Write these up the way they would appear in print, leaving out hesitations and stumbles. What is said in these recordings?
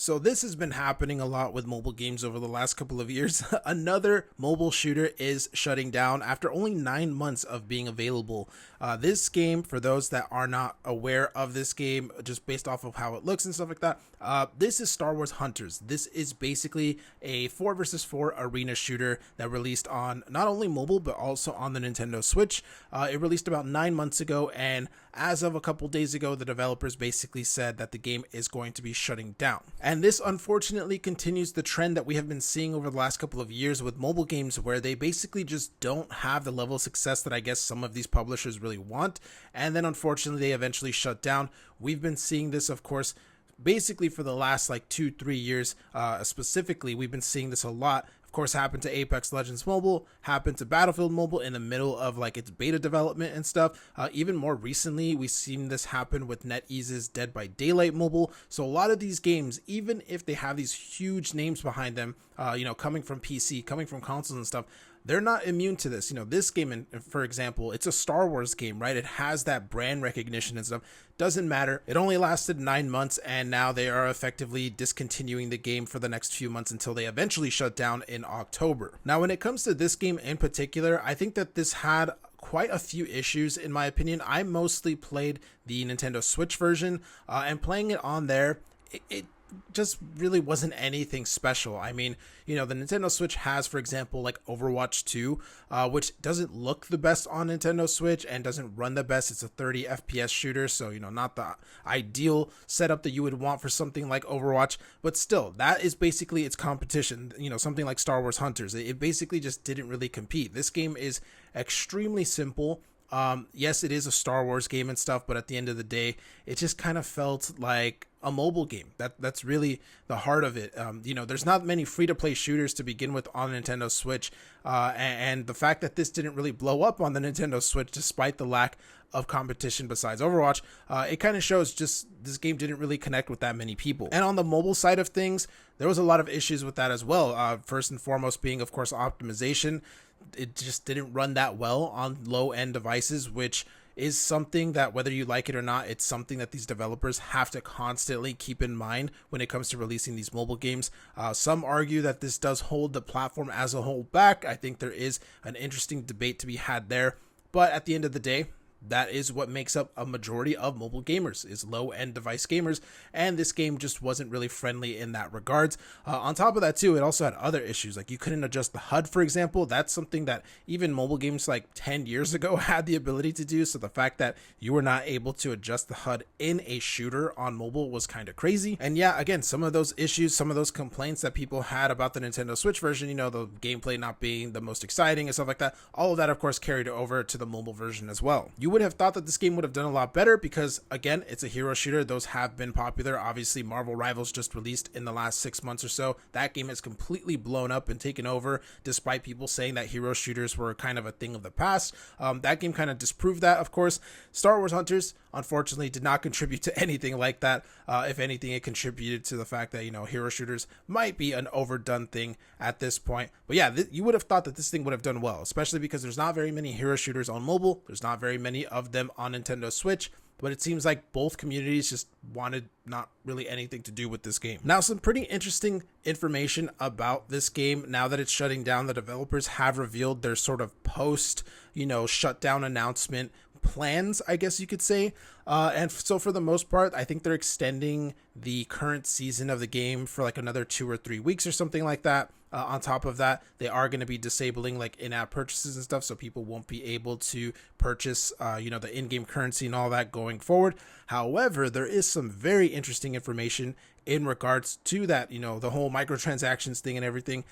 So this has been happening a lot with mobile games over the last couple of years. Another mobile shooter is shutting down after only 9 months of being available. This game, for those that are not aware of this game, just based off of how it looks and stuff like that, this is Star Wars Hunters. This is basically a 4 versus 4 arena shooter that released on not only mobile but also on the Nintendo Switch. It released about 9 months ago, and as of a couple days ago, the developers basically said that the game is going to be shutting down. And this unfortunately continues the trend that we have been seeing over the last couple of years with mobile games, where they basically just don't have the level of success that I guess some of these publishers really want. And then unfortunately, they eventually shut down. We've been seeing this, of course, basically for the last like 2-3 years. Specifically, we've been seeing this a lot. Of course, happened to Apex Legends Mobile, happened to Battlefield Mobile in the middle of like its beta development and stuff. Even more recently, we've seen this happen with NetEase's Dead by Daylight Mobile. So a lot of these games, even if they have these huge names behind them, coming from PC, coming from consoles and stuff, they're not immune to this. This game, for example, it's a Star Wars game, right? It has that brand recognition and stuff. Doesn't matter. It only lasted 9 months, and now they are effectively discontinuing the game for the next few months until they eventually shut down in October. Now, when it comes to this game in particular, I think that this had quite a few issues in my opinion. I mostly played the Nintendo Switch version, and playing it on there, it just really wasn't anything special. I mean, the Nintendo Switch has, for example, like Overwatch 2, which doesn't look the best on Nintendo Switch and doesn't run the best. It's a 30 FPS shooter, so, not the ideal setup that you would want for something like Overwatch, but still, that is basically its competition. Something like Star Wars Hunters, it basically just didn't really compete. This game is extremely simple. Yes, it is a Star Wars game and stuff, but at the end of the day, it just kind of felt like a mobile game. That's really the heart of it. There's not many free-to-play shooters to begin with on Nintendo Switch, and the fact that this didn't really blow up on the Nintendo Switch despite the lack of competition besides Overwatch, it kind of shows just this game didn't really connect with that many people. And on the mobile side of things, there was a lot of issues with that as well. First and foremost being, of course, optimization. It just didn't run that well on low-end devices, which is something that, whether you like it or not, it's something that these developers have to constantly keep in mind when it comes to releasing these mobile games. Some argue that this does hold the platform as a whole back. I think there is an interesting debate to be had there, but at the end of the day, that is what makes up a majority of mobile gamers, is low-end device gamers, and this game just wasn't really friendly in that regards. On top of that too, it also had other issues, like you couldn't adjust the HUD, for example. That's something that even mobile games like 10 years ago had the ability to do, so the fact that you were not able to adjust the HUD in a shooter on mobile was kind of crazy. And yeah, again, some of those issues, some of those complaints that people had about the Nintendo Switch version, the gameplay not being the most exciting and stuff like that, all of that of course carried over to the mobile version as well. You would have thought that this game would have done a lot better because, again, it's a hero shooter. Those have been popular. Obviously, Marvel Rivals just released in the last 6 months or so. That game has completely blown up and taken over, despite people saying that hero shooters were kind of a thing of the past. That game kind of disproved that, of course. Star Wars Hunters, unfortunately, did not contribute to anything like that. If anything, it contributed to the fact that, hero shooters might be an overdone thing at this point. But yeah, you would have thought that this thing would have done well, especially because there's not very many hero shooters on mobile. There's not very many of them on Nintendo Switch, but it seems like both communities just wanted not really anything to do with this game. Now, some pretty interesting information about this game. Now that it's shutting down, the developers have revealed their sort of post, shutdown announcement plans, I guess you could say. And so for the most part, I think they're extending the current season of the game for like another 2 or 3 weeks or something like that. On top of that, they are going to be disabling like in-app purchases and stuff, so people won't be able to purchase, the in-game currency and all that going forward. However, there is some very interesting information in regards to that, the whole microtransactions thing and everything.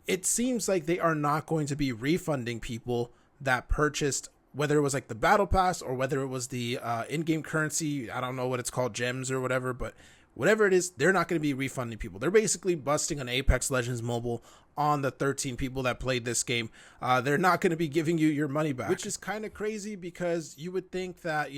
It seems like they are not going to be refunding people that purchased, whether it was like the battle pass or whether it was the in-game currency. I don't know what it's called, gems or whatever, but whatever it is, they're not going to be refunding people. They're basically busting an Apex Legends Mobile on the 13 people that played this game. They're not going to be giving you your money back, which is kind of crazy because you would think that,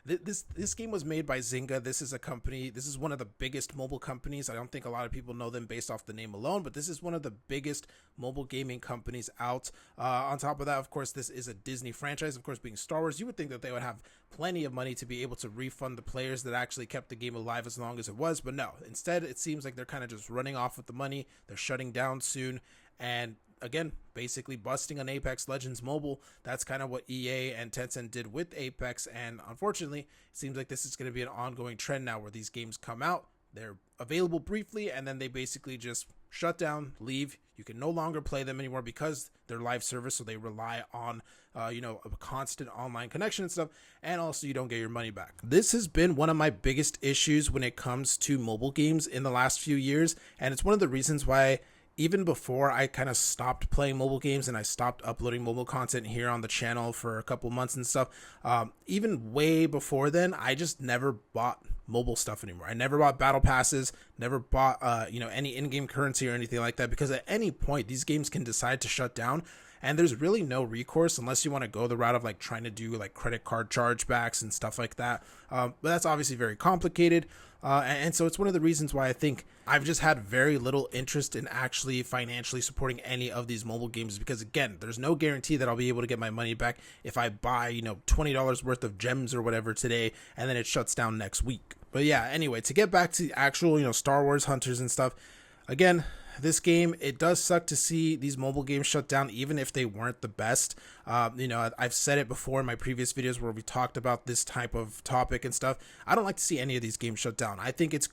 this game was made by Zynga. This is a company. This is one of the biggest mobile companies. I don't think a lot of people know them based off the name alone, but this is one of the biggest mobile gaming companies out. On top of that, of course, this is a Disney franchise. Of course, being Star Wars, you would think that they would have plenty of money to be able to refund the players that actually kept the game alive as long as it was. But no, instead, it seems like they're kind of just running off with the money. They're shutting down soon. And again, basically busting on Apex Legends Mobile. That's kind of what EA and Tencent did with Apex, and unfortunately, it seems like this is going to be an ongoing trend now where these games come out, they're available briefly, and then they basically just shut down, leave. You can no longer play them anymore because they're live service, so they rely on a constant online connection and stuff, and also you don't get your money back. This has been one of my biggest issues when it comes to mobile games in the last few years, and it's one of the reasons why even before I kind of stopped playing mobile games and I stopped uploading mobile content here on the channel for a couple months and stuff, even way before then, I just never bought mobile stuff anymore. I never bought battle passes, never bought any in-game currency or anything like that, because at any point these games can decide to shut down, and there's really no recourse unless you want to go the route of like trying to do like credit card chargebacks and stuff like that. But that's obviously very complicated. And so it's one of the reasons why I think I've just had very little interest in actually financially supporting any of these mobile games, because again, there's no guarantee that I'll be able to get my money back if I buy, $20 worth of gems or whatever today, and then it shuts down next week. But yeah, anyway, to get back to actual, Star Wars Hunters and stuff, again, this game, it does suck to see these mobile games shut down, even if they weren't the best. I've said it before in my previous videos where we talked about this type of topic and stuff. I don't like to see any of these games shut down. I think it's,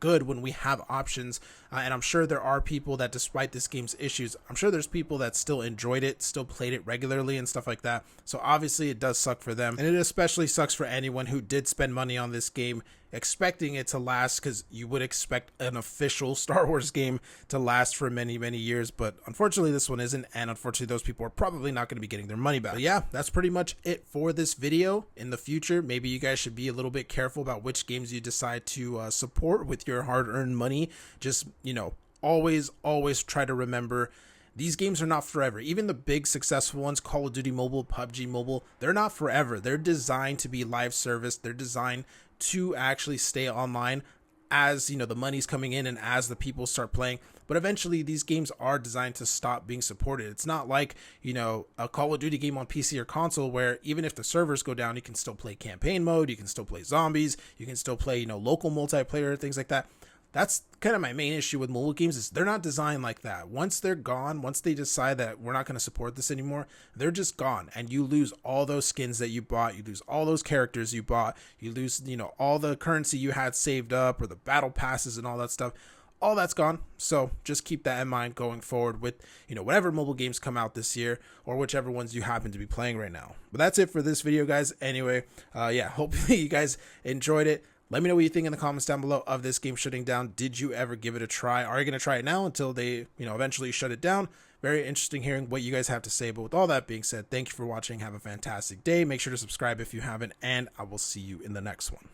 good when we have options. And I'm sure there are people that, despite this game's issues, I'm sure there's people that still enjoyed it, still played it regularly and stuff like that. So obviously it does suck for them. And it especially sucks for anyone who did spend money on this game expecting it to last, because you would expect an official Star Wars game to last for many, many years, but unfortunately this one isn't, and unfortunately those people are probably not going to be getting their money back. But yeah, that's pretty much it for this video. In the future, maybe you guys should be a little bit careful about which games you decide to support with your hard-earned money. Just, always try to remember, these games are not forever. Even the big successful ones, Call of Duty Mobile, PUBG Mobile, they're not forever. They're designed to be live service. They're designed to actually stay online as the money's coming in and as the people start playing. But eventually these games are designed to stop being supported. It's not like a Call of Duty game on PC or console where even if the servers go down, you can still play campaign mode, you can still play zombies, you can still play local multiplayer, things like that. That's kind of my main issue with mobile games, is they're not designed like that. Once they're gone, once they decide that we're not going to support this anymore, they're just gone, and you lose all those skins that you bought, you lose all those characters you bought, you lose all the currency you had saved up, or the battle passes and all that stuff. All that's gone. So just keep that in mind going forward with whatever mobile games come out this year, or whichever ones you happen to be playing right now. But that's it for this video, guys. Anyway, hopefully you guys enjoyed it. Let me know what you think in the comments down below of this game shutting down. Did you ever give it a try? Are you going to try it now until they, eventually shut it down? Very interesting hearing what you guys have to say. But with all that being said, thank you for watching. Have a fantastic day. Make sure to subscribe if you haven't, and I will see you in the next one.